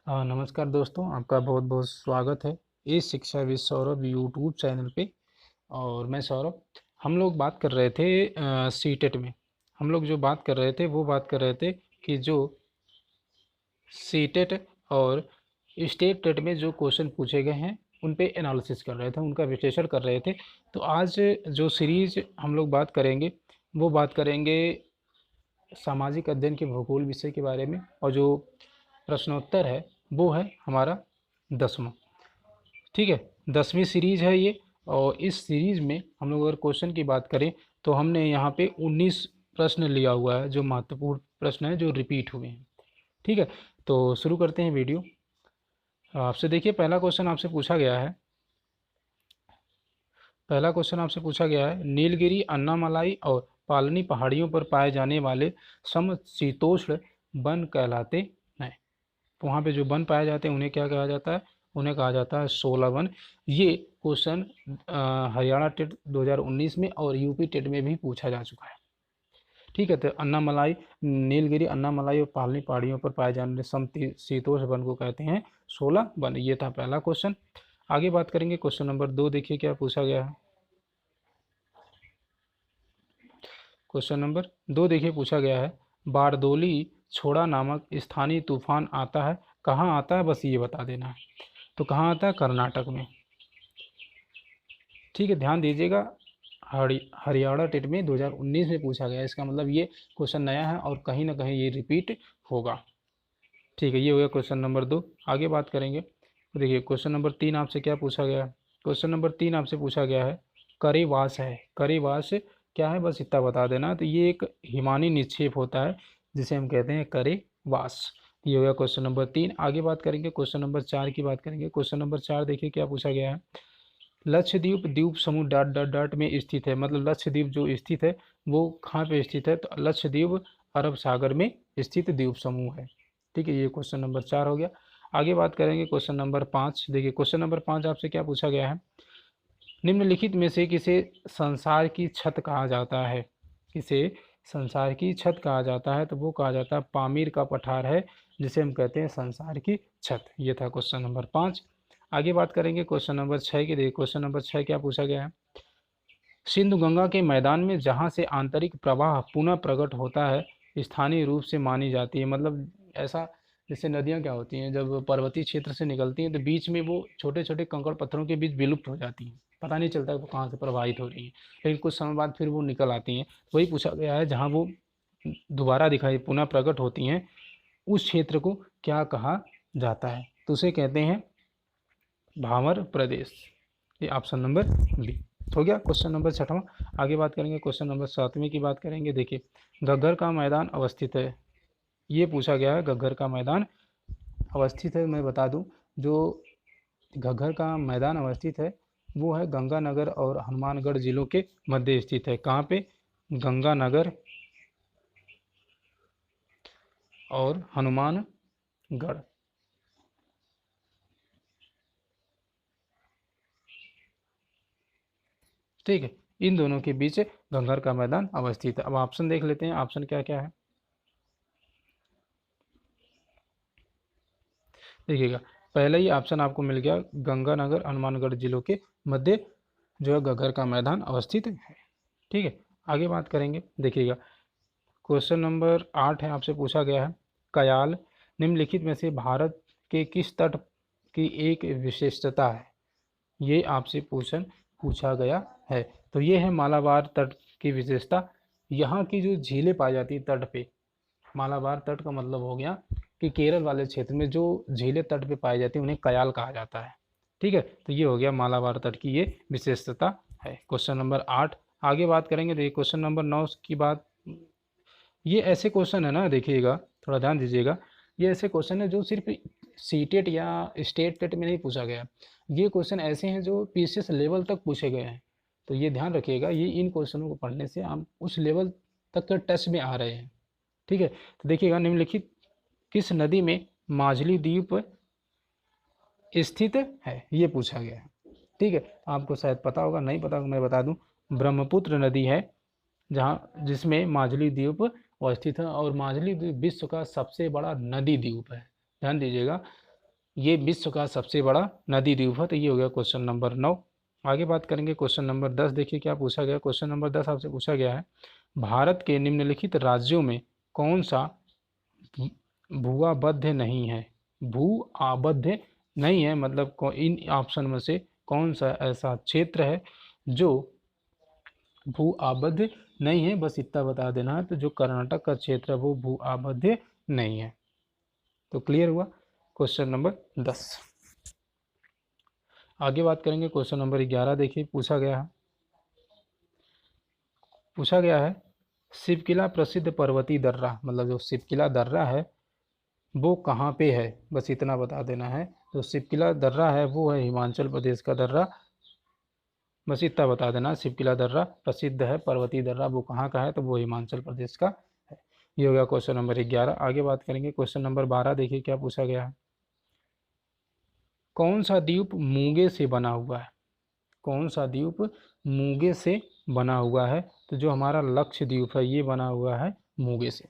नमस्कार दोस्तों, आपका बहुत बहुत स्वागत है इस शिक्षा विद सौरभ यूट्यूब चैनल पे। और मैं सौरभ। हम लोग बात कर रहे थे सीटेट में। हम लोग जो बात कर रहे थे वो बात कर रहे थे कि जो सीटेट और स्टेट टेट में जो क्वेश्चन पूछे गए हैं उन पे एनालिसिस कर रहे थे, उनका विश्लेषण कर रहे थे। तो आज जो सीरीज हम लोग बात करेंगे वो बात करेंगे सामाजिक अध्ययन के भूगोल विषय के बारे में। और जो प्रश्नोत्तर है वो है हमारा 10वां। ठीक है, 10वीं सीरीज है ये। और इस सीरीज में हम लोग अगर क्वेश्चन की बात करें तो हमने यहाँ पे 19 प्रश्न लिया हुआ है, जो महत्वपूर्ण प्रश्न है जो रिपीट हुए हैं। ठीक है, तो शुरू करते हैं वीडियो। आपसे देखिए, पहला क्वेश्चन आपसे पूछा गया है नीलगिरी, अन्नामलाई और पालनी पहाड़ियों पर पाए जाने वाले समशीतोष्ण वन कहलाते हैं। तो वहाँ पे जो वन पाए जाते हैं उन्हें क्या कहा जाता है? उन्हें कहा जाता है 16 वन। ये क्वेश्चन हरियाणा टेट 2019 में और यूपी टेट में भी पूछा जा चुका है। ठीक है, तो अन्नामलाई, नीलगिरी, अन्नामलाई और पालनी पहाड़ियों पर पाए जाने वाले समशीतोष्ण वन को कहते हैं 16 वन। ये था पहला क्वेश्चन। आगे बात करेंगे क्वेश्चन नंबर 2। देखिए क्या पूछा गया है। क्वेश्चन नंबर 2 देखिए पूछा गया है बारदोली छोड़ा नामक स्थानीय तूफान आता है, कहाँ आता है? बस ये बता देना है। तो कहाँ आता है? कर्नाटक में। ठीक है, ध्यान दीजिएगा, हरियाणा टेट में 2019 में पूछा गया है। इसका मतलब ये क्वेश्चन नया है और कहीं ना कहीं ये रिपीट होगा। ठीक है, ये हो गया क्वेश्चन नंबर 2। आगे बात करेंगे। तो देखिए क्वेश्चन नंबर 3 आपसे क्या पूछा गया है। क्वेश्चन नंबर 3 आपसे पूछा गया है करेवास है। करेवास क्या है? बस इतना बता देना। तो ये एक हिमानी निक्षेप होता है जिसे हम कहते हैं करेवास। ये हो गया क्वेश्चन नंबर 3। आगे बात करेंगे क्वेश्चन नंबर 4 की बात करेंगे। क्वेश्चन नंबर 4 देखिए क्या पूछा गया है लक्षद्वीप द्वीप समूह डॉट डॉट डॉट में स्थित है। मतलब लक्षद्वीप जो स्थित है वो कहाँ पे स्थित है? तो लक्षद्वीप अरब सागर में स्थित द्वीप समूह है। ठीक है, ये क्वेश्चन नंबर 4 हो गया। आगे बात करेंगे क्वेश्चन नंबर 5। देखिए क्वेश्चन नंबर 5 आपसे क्या पूछा गया है निम्नलिखित में से किसे संसार की छत कहा जाता है? किसे संसार की छत कहा जाता है? तो वो कहा जाता है पामीर का पठार है जिसे हम कहते हैं संसार की छत। ये था क्वेश्चन नंबर 5। आगे बात करेंगे क्वेश्चन नंबर 6 की। देखिए क्वेश्चन नंबर 6 क्या पूछा गया है सिंधु गंगा के मैदान में जहाँ से आंतरिक प्रवाह पुनः प्रकट होता है स्थानीय रूप से मानी जाती है। मतलब ऐसा, जैसे नदियाँ क्या होती हैं जब पर्वतीय क्षेत्र से निकलती हैं तो बीच में वो छोटे छोटे कंकड़ पत्थरों के बीच विलुप्त हो जाती हैं, पता नहीं चलता वो कहाँ से प्रवाहित हो रही हैं, लेकिन कुछ समय बाद फिर वो निकल आती हैं। वही पूछा गया है जहाँ वो दोबारा दिखाई पुनः प्रकट होती हैं उस क्षेत्र को क्या कहा जाता है? तो उसे कहते हैं भावर प्रदेश। ये ऑप्शन नंबर बी हो गया क्वेश्चन नंबर 6वां। आगे बात करेंगे क्वेश्चन नंबर 7वें की बात करेंगे। देखिए घग्गर का मैदान अवस्थित है। ये पूछा गया है घग्गर का मैदान अवस्थित है। मैं बता दूं, जो घग्गर का मैदान अवस्थित है वो है गंगानगर और हनुमानगढ़ जिलों के मध्य स्थित है। कहाँ पे? गंगानगर और हनुमानगढ़। ठीक है, इन दोनों के बीच घग्गर का मैदान अवस्थित है। अब ऑप्शन देख लेते हैं, ऑप्शन क्या क्या है। देखिएगा, पहला ही ऑप्शन आपको मिल गया गंगानगर हनुमानगढ़ जिलों के मध्य जो है घग्गर का मैदान अवस्थित है। ठीक है, आगे बात करेंगे। देखिएगा क्वेश्चन नंबर 8 है, आपसे पूछा गया है कयाल निम्नलिखित में से भारत के किस तट की एक विशेषता है? ये आपसे पूछा गया है। तो ये है मालाबार तट की विशेषता। यहाँ की जो झीलें पाई जाती है तट पे, मालाबार तट का मतलब हो गया कि केरल वाले क्षेत्र में जो झीलें तट पे पाई जाती है उन्हें कयाल कहा जाता है। ठीक है, तो ये हो गया मालाबार तट की ये विशेषता है। Question number 8। आगे बात करेंगे। देखिए क्वेश्चन नंबर 9 की बात, ये ऐसे क्वेश्चन है ना, देखिएगा थोड़ा ध्यान दीजिएगा, ये ऐसे क्वेश्चन है जो सिर्फ सीटेट या स्टेट टेट में नहीं पूछा गया। ये क्वेश्चन ऐसे हैं जो पीसीएस लेवल तक पूछे गए हैं। तो ये ध्यान रखिएगा, ये इन क्वेश्चनों को पढ़ने से हम उस लेवल तक के टच में आ रहे हैं। ठीक है, तो देखिएगा निम्नलिखित किस नदी में माजुली द्वीप स्थित है? ये पूछा गया है। ठीक है, आपको शायद पता होगा, नहीं पता होगा मैं बता दूं, ब्रह्मपुत्र नदी है जहाँ जिसमें माजुली द्वीप अवस्थित है। और माजुली द्वीप विश्व का सबसे बड़ा नदी द्वीप है। ध्यान दीजिएगा, ये विश्व का सबसे बड़ा नदी द्वीप है। तो ये हो गया क्वेश्चन नंबर 9। आगे बात करेंगे क्वेश्चन नंबर 10। देखिए क्या पूछा गया। क्वेश्चन नंबर 10 आपसे पूछा गया है, भारत के निम्नलिखित राज्यों में कौन सा भूआबद्ध नहीं है। भू आबद्ध नहीं है मतलब इन ऑप्शन में से कौन सा ऐसा क्षेत्र है जो भू आबद्ध नहीं है। बस इतना बता देना है। तो जो कर्नाटक का क्षेत्र है वो भू आबद्ध नहीं है। तो क्लियर हुआ क्वेश्चन नंबर 10। आगे बात करेंगे क्वेश्चन नंबर 11। देखिए पूछा गया है शिवकिला प्रसिद्ध पर्वतीय दर्रा, मतलब जो शिवकिला दर्रा है वो कहाँ पे है, बस इतना बता देना है। जो शिवकिला दर्रा है वो है हिमाचल प्रदेश का दर्रा, बस इतना बता देना। शिवकिला दर्रा प्रसिद्ध है पर्वतीय दर्रा, वो कहाँ का है तो वो हिमाचल प्रदेश का है। ये हो गया क्वेश्चन नंबर 11। आगे बात करेंगे क्वेश्चन नंबर 12। देखिए क्या पूछा गया है, कौन सा द्वीप मूंगे से बना हुआ है। कौन सा द्वीप मूंगे से बना हुआ है। तो जो हमारा लक्षद्वीप है ये बना हुआ है मूंगे से।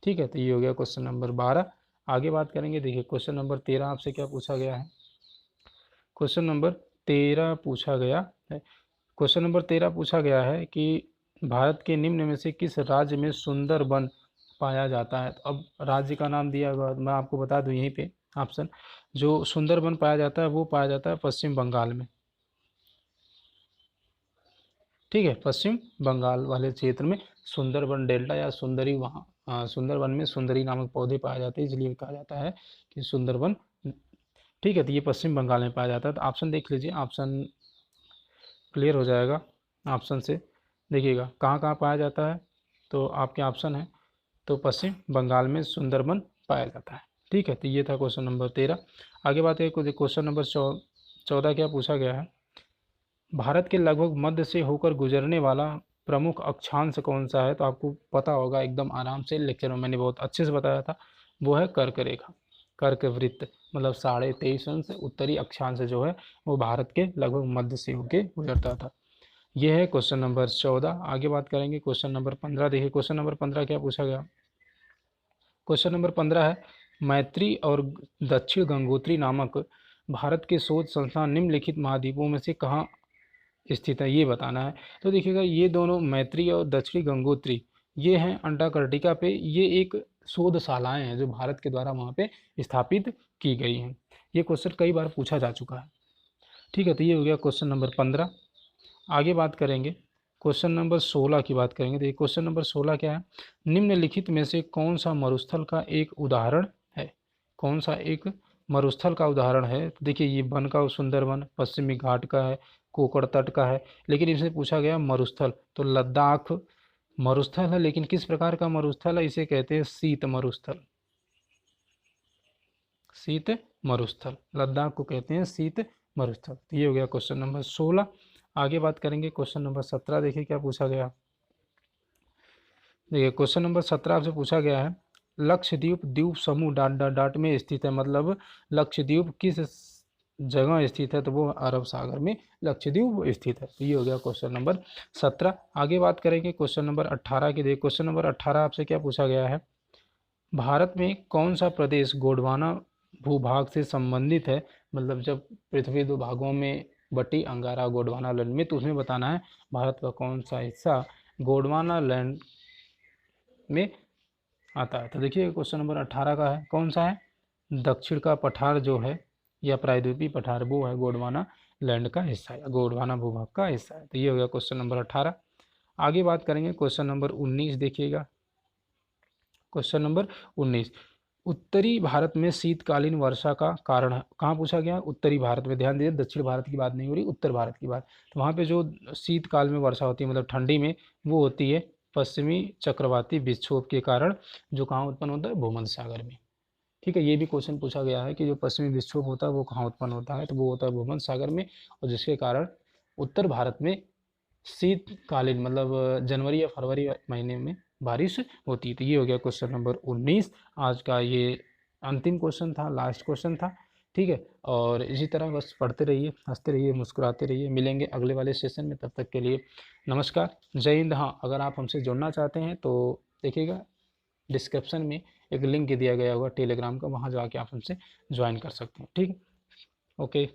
ठीक है, तो ये हो गया क्वेश्चन नंबर 12। आगे बात करेंगे। देखिए क्वेश्चन नंबर 13 आपसे क्या पूछा गया है। क्वेश्चन नंबर 13 पूछा गया है, क्वेश्चन नंबर 13 पूछा गया है कि भारत के निम्न में से किस राज्य में सुंदरबन पाया जाता है। तो अब राज्य का नाम दिया हुआ मैं आपको बता दूं यहीं पे ऑप्शन। जो सुंदरबन पाया जाता है वो पाया जाता है पश्चिम बंगाल में। ठीक है, पश्चिम बंगाल वाले क्षेत्र में सुंदरबन डेल्टा या सुंदरी, वहाँ सुंदरबन में सुंदरी नामक पौधे पाए जाते हैं, इसलिए कहा जाता है कि सुंदरबन। ठीक है, तो ये पश्चिम बंगाल में पाया जाता है। तो ऑप्शन देख लीजिए, ऑप्शन क्लियर हो जाएगा ऑप्शन से। देखिएगा कहाँ कहाँ पाया जाता है, तो आपके ऑप्शन है तो पश्चिम बंगाल में सुंदरबन पाया जाता है। ठीक है, तो ये था क्वेश्चन नंबर 13। आगे बात है क्वेश्चन नंबर 14 क्या पूछा गया है, भारत के लगभग मध्य से होकर गुजरने वाला प्रमुख अक्षांश कौन सा है। तो आपको पता होगा एकदम आराम से, लेक्चर में मैंने बहुत अच्छे से बताया था। वो है कर्क रेखा, कर्क वृत्त, मतलब 23.5 अंश उत्तरी अक्षांश जो है वो भारत के लगभग मध्य से होकर गुजरता था। ये है क्वेश्चन नंबर 14। आगे बात करेंगे क्वेश्चन नंबर 15। देखिए क्वेश्चन नंबर 15 क्या पूछा गया। क्वेश्चन नंबर 15 है, मैत्री और दक्षिण गंगोत्री नामक भारत के शोध संस्थान निम्नलिखित महाद्वीपों में से कहाँ स्थित है, ये बताना है। तो देखिएगा ये दोनों मैत्री और दक्षिणी गंगोत्री ये हैं अंटार्कटिका पे। ये एक शोधशालाएं हैं जो भारत के द्वारा वहाँ पे स्थापित की गई हैं। ये क्वेश्चन कई बार पूछा जा चुका है। ठीक है, तो ये हो गया क्वेश्चन नंबर 15। आगे बात करेंगे क्वेश्चन नंबर 16 की बात करेंगे। देखिए क्वेश्चन नंबर 16 क्या है, निम्नलिखित में से कौन सा मरुस्थल का एक उदाहरण है। कौन सा एक मरुस्थल का उदाहरण है। तो देखिए ये वन का सुंदरबन पश्चिमी घाट का है, कोकड़ तट का है, लेकिन इससे पूछा गया मरुस्थल तो लद्दाख मरुस्थल है। लेकिन किस प्रकार का मरुस्थल है, इसे कहते हैं शीत मरुस्थल। शीत मरुस्थल, लद्दाख को कहते हैं शीत मरुस्थल। तो ये हो गया क्वेश्चन नंबर 16। आगे बात करेंगे क्वेश्चन नंबर 17। देखिए क्या पूछा गया। देखिए क्वेश्चन नंबर 17 आपसे पूछा गया है, लक्षद्वीप द्वीप समूह डॉट डॉट डॉट में स्थित है। मतलब लक्षद्वीप किस जगह स्थित है, तो वो अरब सागर में लक्षद्वीप स्थित है। तो ये हो गया क्वेश्चन नंबर 17। आगे बात करेंगे क्वेश्चन नंबर 18 की। देखिए क्वेश्चन नंबर 18 आपसे क्या पूछा गया है, भारत में कौन सा प्रदेश गोंडवाना भूभाग से संबंधित है। मतलब जब पृथ्वी दो भागों में बटी अंगारा गोंडवाना लैंड में, तो उसमें बताना है भारत का कौन सा हिस्सा गोंडवाना लैंड में आता है। तो देखिए क्वेश्चन नंबर 18 का है कौन सा है, दक्षिण का पठार जो है या प्रायद्वीपीय पठार वो है गोंडवाना लैंड का हिस्सा है, गोंडवाना भूभाग का हिस्सा है। तो ये हो गया क्वेश्चन नंबर 18। आगे बात करेंगे क्वेश्चन नंबर 19। देखिएगा क्वेश्चन नंबर 19, उत्तरी भारत में शीतकालीन वर्षा का कारण है। कहाँ पूछा गया, उत्तरी भारत में। ध्यान दीजिए दक्षिण भारत की बात नहीं हो रही, उत्तर भारत की बात। तो वहाँ पे जो शीतकाल में वर्षा होती है मतलब ठंडी में, वो होती है पश्चिमी चक्रवाती विक्षोभ के कारण, जो कहाँ उत्पन्न होता है, भूमध्य सागर में। ठीक है, ये भी क्वेश्चन पूछा गया है कि जो पश्चिमी विक्षोभ होता है वो कहाँ उत्पन्न होता है, तो वो होता है भूमध्य सागर में, और जिसके कारण उत्तर भारत में शीतकालीन मतलब जनवरी या फरवरी महीने में बारिश होती है। तो ये हो गया क्वेश्चन नंबर 19। आज का ये अंतिम क्वेश्चन था, लास्ट क्वेश्चन था। ठीक है, और इसी तरह बस पढ़ते रहिए, हंसते रहिए, मुस्कुराते रहिए। मिलेंगे अगले वाले सेशन में, तब तक के लिए नमस्कार, जय हिंद। हाँ, अगर आप हमसे जुड़ना चाहते हैं तो देखिएगा डिस्क्रिप्शन में एक लिंक दिया गया होगा टेलीग्राम का, वहाँ जाके आप हमसे ज्वाइन कर सकते हैं। ठीक है, ओके,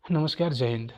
नमस्कार, जय हिंद।